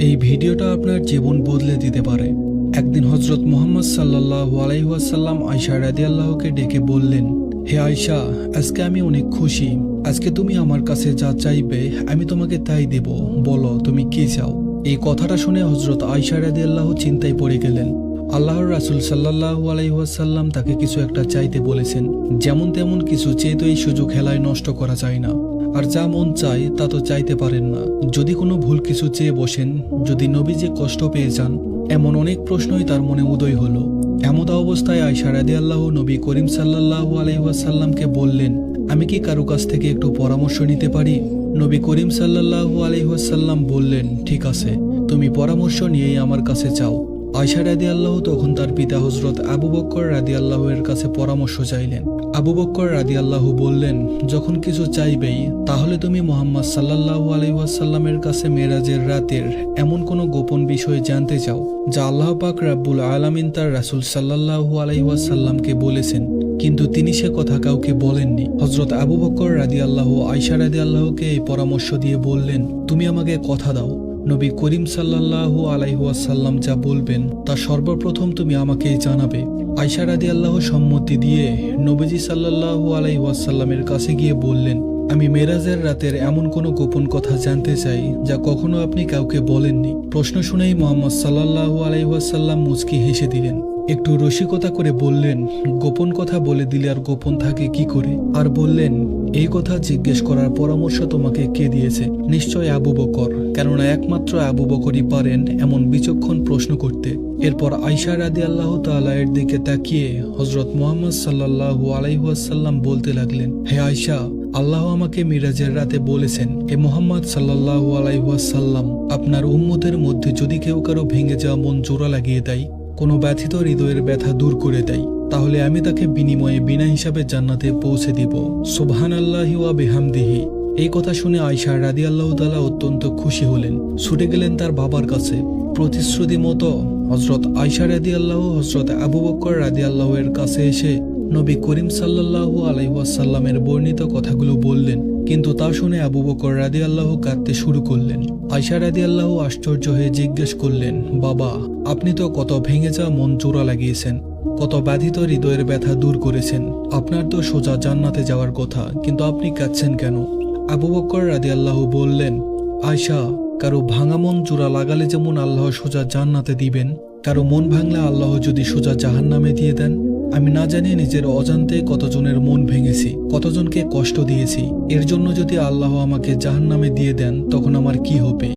এই ভিডিওটা আপনার জীবন বদলে দিতে পারে। একদিন হযরত মুহাম্মদ সাল্লাল্লাহু আলাইহি ওয়াসাল্লাম আয়েশা রাদিয়াল্লাহুকে ডেকে বললেন, হে আয়েশা, আজকে আমি অনেক খুশি। আজকে তুমি আমার কাছে যা চাইবে আমি তোমাকে তাই দেব। বলো তুমি কি চাও? এই কথাটা শুনে হযরত আয়েশা রাদিয়াল্লাহু চিন্তায় পড়ে গেলেন। আল্লাহর রাসূল সাল্লাল্লাহু আলাইহি ওয়াসাল্লাম তাকে কিছু একটা চাইতে বলেছেন। যেমন তেমন কিছু চেয়ে তো এই সুযোগ হেলায় নষ্ট করা যায় না। আর যা মন চায় তা তো চাইতে পারেন না। যদি কোনো ভুল কিছু চেয়ে বসেন, যদি নবীজি কষ্ট পেয়ে যান, এমন অনেক প্রশ্নই তার মনে উদয় হলো। এমত অবস্থায় আয়েশা রাদিয়াল্লাহু নবী করিম সাল্লাল্লাহু আলাইহি ওয়াসাল্লামকে বললেন, আমি কি কারো কাছ থেকে একটু পরামর্শ নিতে পারি? নবী করিম সাল্লাল্লাহু আলাইহি ওয়াসাল্লাম বললেন, ঠিক আছে, তুমি পরামর্শ নিয়েই আমার কাছে চাও। আয়েশা রাদিয়াল্লাহু তখন তার পিতা হযরত আবু বকর রাদিয়াল্লাহু এর কাছে পরামর্শ চাইলেন। আবু বকর রাদিয়াল্লাহু বললেন, যখন কিছু চাইবেই তাহলে তুমি মুহাম্মদ সাল্লাল্লাহু আলাইহি ওয়াসাল্লামের কাছে মেরাজের রাতের এমন কোনো গোপন বিষয় জানতে চাও যা আল্লাহ পাক রাব্বুল আলামিন তার রাসূল সাল্লাল্লাহু আলাইহি ওয়াসাল্লামকে বলেছেন, কিন্তু তিনি সে কথা কাউকে বলেননি। হযরত আবু বকর রাদিয়াল্লাহু আয়েশা রাদিয়াল্লাহুকে এই পরামর্শ দিয়ে বললেন, তুমি আমাকে কথা দাও, নবী করিম সাল্লাল্লাহু আলাইহি ওয়াসাল্লাম যা বলবেন তা সর্বপ্রথম তুমি আমাকেই জানাবে। আয়েশা রাদিয়াল্লাহু সম্মতি দিয়ে নবীজি সাল্লাল্লাহু আলাইহি ওয়াসাল্লামের কাছে গিয়ে বললেন, আমি মেরাজের রাতের এমন কোনো গোপন কথা জানতে চাই যা কখনো আপনি কাউকে বলেননি। প্রশ্ন শুনেই মুহাম্মদ সাল্লাল্লাহু আলাইহি ওয়াসাল্লাম মুচকি হেসে দিলেন। একটু রসিকতা করে বললেন, গোপন কথা বলে দিলে আর গোপন থাকে কি করে? আর বললেন, এই কথা জিজ্ঞেস করার পরামর্শ তোমাকে কে দিয়েছে? নিশ্চয় আবু বকর, কেননা একমাত্র আবু বকরই পারেন এমন বিচক্ষণ প্রশ্ন করতে। এরপর আয়েশা রাদিয়াল্লাহু তাআলা এর দিকে তাকিয়ে হযরত মুহাম্মদ সাল্লাল্লাহু আলাইহি ওয়াসাল্লাম বলতে লাগলেন, হে আয়েশা, আল্লাহ আমাকে মিরাজের রাতে বলেছেন, এ মুহাম্মদ সাল্লাল্লাহু আলাইহি ওয়াসাল্লাম, আপনার উম্মতের মধ্যে যদি কেউ কারো ভেঙে যাওয়া মন জোড়া লাগিয়ে দেয়, কোনো ব্যথিত হৃদয়ের ব্যথা দূর করে দেয়, তাহলে আমি তাকে বিনিময়ে বিনা হিসাবে জান্নাতে পৌঁছে দিব। সুবহানাল্লাহি ওয়া বিহামদিহি। এই কথা শুনে আয়েশা রাদিয়াল্লাহু তাআলা অত্যন্ত খুশি হলেন। ছুটে গেলেন তার বাবার কাছে। প্রতিশ্রুতি মতো হযরত আয়েশা রাদিয়াল্লাহু হযরত আবু বকর রাদিয়াল্লাহু এর কাছে এসে নবী করিম সাল্লাল্লাহু আলাইহি ওয়াসাল্লামের বর্ণিত কথাগুলো বললেন। কিন্তু তা শুনে আবু বকর রাদিয়াল্লাহু কাঁদতে শুরু করলেন। আয়েশা রাদিয়াল্লাহু আশ্চর্য হয়ে জিজ্ঞেস করলেন, বাবা, আপনি তো কত ভেঙে যাওয়া মন জোড়া লাগিয়েছেন, কত বাধিত হৃদয়ের ব্যথা দূর করেছেন, আপনার তো সোজা জান্নাতে যাওয়ার কথা, কিন্তু আপনি কাঁদছেন কেন? আবু বকর রাদিয়াল্লাহু বললেন, আয়েশা, কারো ভাঙা মন জোড়া লাগালে যেমন আল্লাহ সোজা জান্নাতে দিবেন, কারো মন ভাঙলে আল্লাহ যদি সোজা জাহান্নামে দিয়ে দেন। আমি না জানি নিজের অজান্তে কতজনের মন ভেঙেছি, কতজনকে কষ্ট দিয়েছি। এর জন্য যদি আল্লাহ আমাকে জাহান্নামে দিয়ে দেন তখন আমার কি হবে?